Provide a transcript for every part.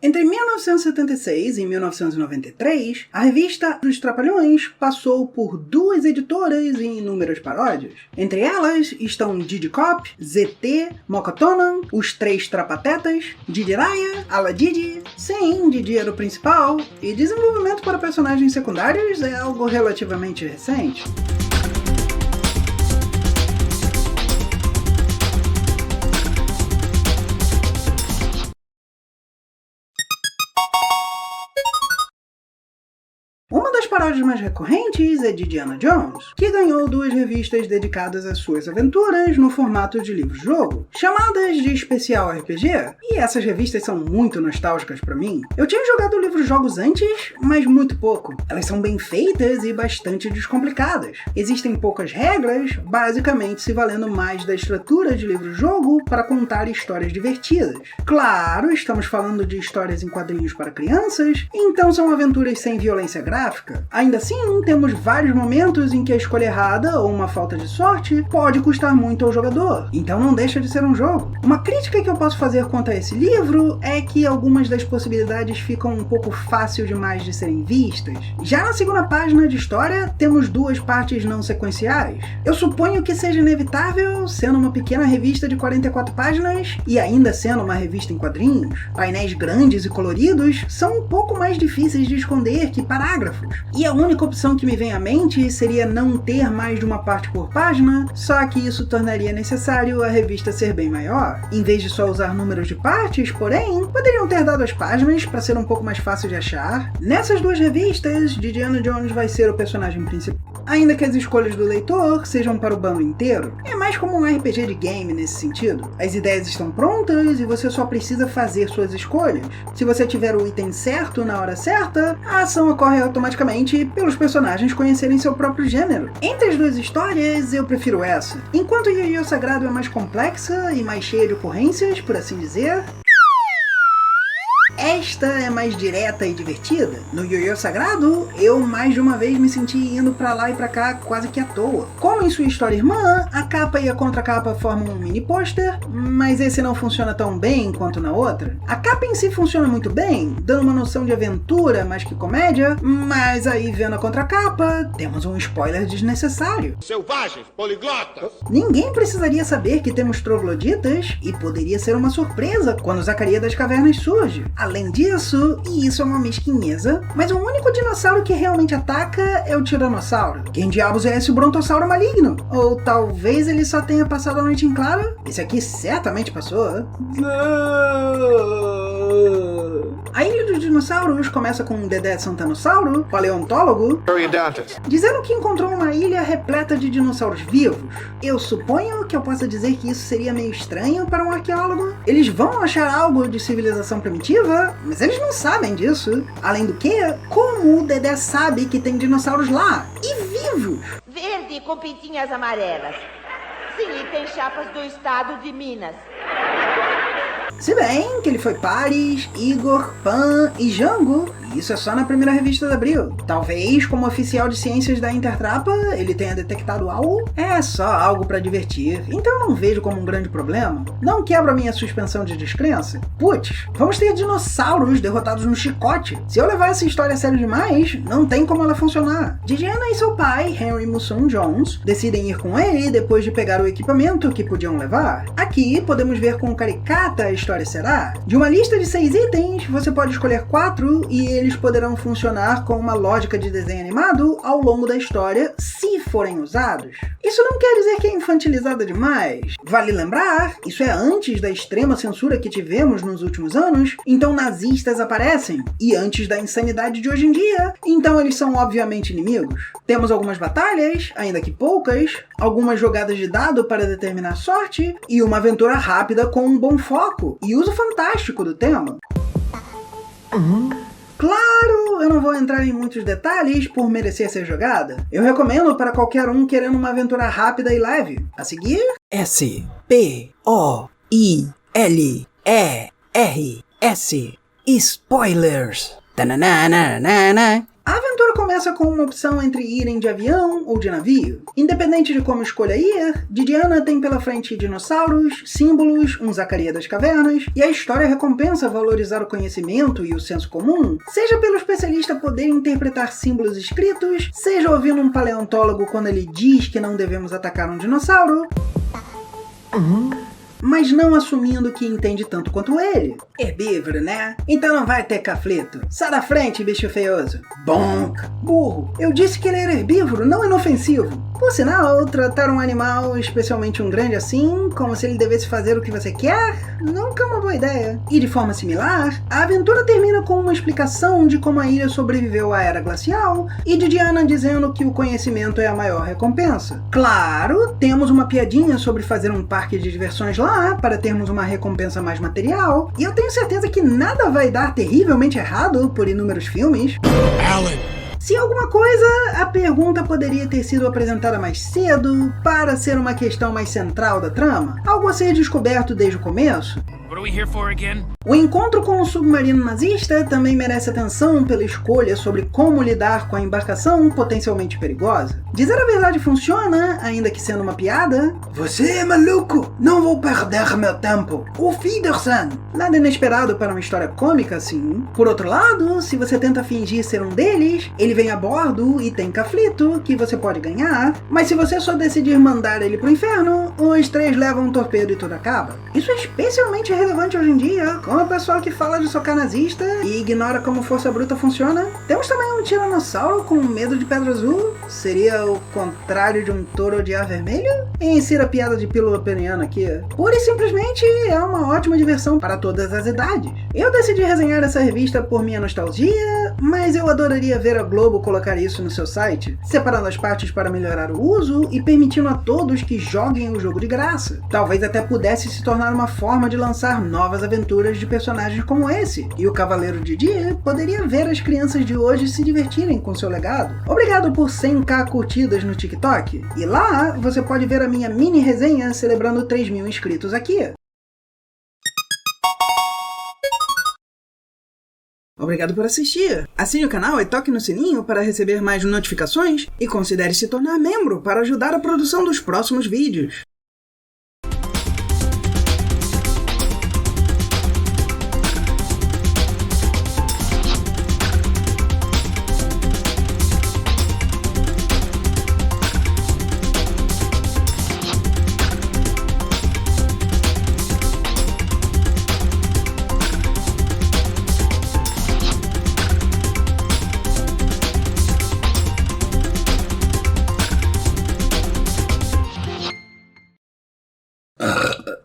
Entre 1976 e 1993, a revista Os Trapalhões passou por 2 editoras e inúmeras paródias. Entre elas estão Didi Cop, ZT, Mocotonan, Os Três Trapatetas, Didi Raya, Ala Didi, sim, Didi era o principal, e desenvolvimento para personagens secundários é algo relativamente recente. Uma das paródias mais recorrentes é de Indiana Jones, que ganhou 2 revistas dedicadas às suas aventuras no formato de livro-jogo, chamadas de Especial RPG, e essas revistas são muito nostálgicas pra mim. Eu tinha jogado livros-jogos antes, mas muito pouco. Elas são bem feitas e bastante descomplicadas. Existem poucas regras, basicamente se valendo mais da estrutura de livro-jogo para contar histórias divertidas. Claro, estamos falando de histórias em quadrinhos para crianças, então são aventuras sem violência gráfica. Ainda assim, temos vários momentos em que a escolha errada ou uma falta de sorte pode custar muito ao jogador, então não deixa de ser um jogo. Uma crítica que eu posso fazer quanto a esse livro é que algumas das possibilidades ficam um pouco fácil demais de serem vistas. Já na segunda página de história, temos 2 partes não sequenciais. Eu suponho que seja inevitável, sendo uma pequena revista de 44 páginas e ainda sendo uma revista em quadrinhos. Painéis grandes e coloridos são um pouco mais difíceis de esconder que parágrafos. E a única opção que me vem à mente seria não ter mais de uma parte por página, só que isso tornaria necessário a revista ser bem maior. Em vez de só usar números de partes, porém, poderiam ter dado as páginas para ser um pouco mais fácil de achar. Nessas 2 revistas, Indiana Jones vai ser o personagem principal, ainda que as escolhas do leitor sejam para o bando inteiro. É mais como um RPG de game nesse sentido. As ideias estão prontas e você só precisa fazer suas escolhas. Se você tiver o item certo na hora certa, a ação ocorre automaticamente pelos personagens conhecerem seu próprio gênero. Entre as 2 histórias, eu prefiro essa. Enquanto Yu-Gi-Oh! Sagrado é mais complexa e mais cheia de ocorrências, por assim dizer, esta é mais direta e divertida. No Yu-Gi-Oh! Sagrado, eu mais de uma vez me senti indo pra lá e pra cá quase que à toa. Como em sua história irmã, a capa e a contracapa formam um mini pôster, mas esse não funciona tão bem quanto na outra. A capa em si funciona muito bem, dando uma noção de aventura mais que comédia, mas aí vendo a contracapa, temos um spoiler desnecessário. Selvagens, poliglotas! Ninguém precisaria saber que temos trogloditas e poderia ser uma surpresa quando Zacaria das Cavernas surge. Além disso, e isso é uma mesquinheza, mas o único dinossauro que realmente ataca é o Tiranossauro. Quem diabos é esse Brontossauro maligno? Ou talvez ele só tenha passado a noite em claro? Esse aqui certamente passou. A Ilha dos Dinossauros começa com um Dedé Santanossauro, paleontólogo, dizendo que encontrou uma ilha repleta de dinossauros vivos. Eu suponho que eu possa dizer que isso seria meio estranho para um arqueólogo. Eles vão achar algo de civilização primitiva, mas eles não sabem disso. Além do que, como o Dedé sabe que tem dinossauros lá? E vivos? Verde com pintinhas amarelas. Sim, tem chapas do estado de Minas. Se bem que ele foi Paris, Igor, Pan e Django, e isso é só na primeira revista da Abril. Talvez, como oficial de ciências da Intertrapa, ele tenha detectado algo. É só algo pra divertir, então eu não vejo como um grande problema. Não quebra minha suspensão de descrença. Putz, vamos ter dinossauros derrotados no chicote. Se eu levar essa história a sério demais, não tem como ela funcionar. Diana e seu pai, Henry Musson Jones, decidem ir com ele depois de pegar o equipamento que podiam levar. Aqui podemos ver quão caricata a história será. De uma lista de 6 itens, você pode escolher 4 e eles poderão funcionar com uma lógica de desenho animado ao longo da história, se forem usados. Isso não quer dizer que é infantilizada demais. Vale lembrar, isso é antes da extrema censura que tivemos nos últimos anos, então nazistas aparecem, e antes da insanidade de hoje em dia, então eles são obviamente inimigos. Temos algumas batalhas, ainda que poucas, algumas jogadas de dado para determinar sorte, e uma aventura rápida com um bom foco, e uso fantástico do tema. Claro, eu não vou entrar em muitos detalhes por merecer ser jogada. Eu recomendo para qualquer um querendo uma aventura rápida e leve. A seguir... S-P-O-I-L-E-R-S Spoilers. A aventura começa com uma opção entre irem de avião ou de navio. Independente de como escolha ir, Didiana tem pela frente dinossauros, símbolos, um Zacarias das Cavernas, e a história recompensa valorizar o conhecimento e o senso comum, seja pelo especialista poder interpretar símbolos escritos, seja ouvindo um paleontólogo quando ele diz que não devemos atacar um dinossauro, mas não assumindo que entende tanto quanto ele. Herbívoro, né? Então não vai ter conflito. Sai da frente, bicho feioso. Bonk. Burro. Eu disse que ele era herbívoro, não inofensivo. Por sinal, tratar um animal, especialmente um grande assim, como se ele devesse fazer o que você quer, nunca é uma boa ideia. E de forma similar, a aventura termina com uma explicação de como a ilha sobreviveu à era glacial e Didiana dizendo que o conhecimento é a maior recompensa. Claro, temos uma piadinha sobre fazer um parque de diversões lá para termos uma recompensa mais material, e eu tenho certeza que nada vai dar terrivelmente errado por inúmeros filmes. Alan! Se alguma coisa, a pergunta poderia ter sido apresentada mais cedo para ser uma questão mais central da trama, algo a ser descoberto desde o começo. What are we here for again? O encontro com o submarino nazista também merece atenção pela escolha sobre como lidar com a embarcação potencialmente perigosa. Dizer a verdade funciona, ainda que sendo uma piada. Você é maluco! Não vou perder meu tempo! O Fiderson! Nada inesperado para uma história cômica assim. Por outro lado, se você tenta fingir ser um deles, ele vem a bordo e tem conflito, que você pode ganhar. Mas se você só decidir mandar ele pro inferno, os três levam um torpedo e tudo acaba. Isso é especialmente relevante hoje em dia, com o pessoal que fala de socar nazista e ignora como força bruta funciona. Temos também um tiranossauro com medo de pedra azul. Seria o contrário de um touro de ar vermelho? E insira a piada de pílula peniana aqui. Pura e simplesmente é uma ótima diversão para todas as idades. Eu decidi resenhar essa revista por minha nostalgia, mas eu adoraria ver a Globo colocar isso no seu site, separando as partes para melhorar o uso e permitindo a todos que joguem o jogo de graça. Talvez até pudesse se tornar uma forma de lançar novas aventuras de personagens como esse, e o Cavaleiro Didi poderia ver as crianças de hoje se divertirem com seu legado. Obrigado por 100k curtidas no TikTok, e lá você pode ver a minha mini resenha celebrando 3.000 inscritos aqui. Obrigado por assistir. Assine o canal e toque no sininho para receber mais notificações e considere se tornar membro para ajudar a produção dos próximos vídeos.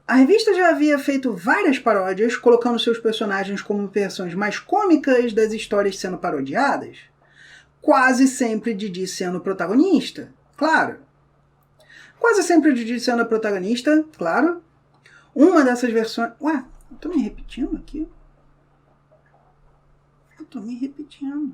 A revista já havia feito várias paródias, colocando seus personagens como versões mais cômicas das histórias sendo parodiadas. Quase sempre Didi sendo o protagonista, claro. Quase sempre Didi sendo a protagonista, claro. Uma dessas versões... Ué, eu tô me repetindo aqui? Eu tô me repetindo.